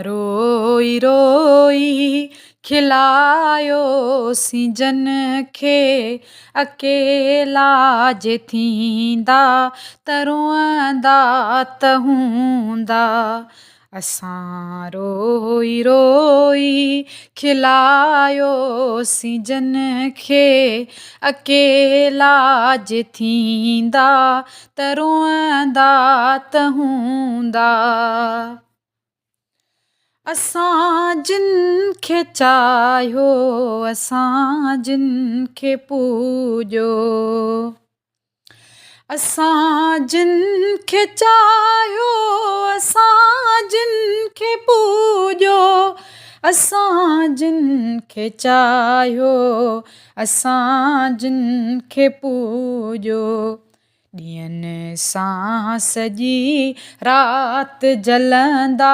रोई रोई खिलायोसीं जन खे अकेला जे थींदा त रोअंदा त हूंदा। असां रोई रोई खिलायोसीं जन खे अकेला जे थींदा त रोअंदा त हूंदा। असां जिन खे चाहियो असां जिन खे पूॼो असां जिन खे चाहियो असां जिन खे पूॼो असां जिन खे चाहियो असां जिन खे पूॼो। ॾींहंनि सां सॼी राति जलंदा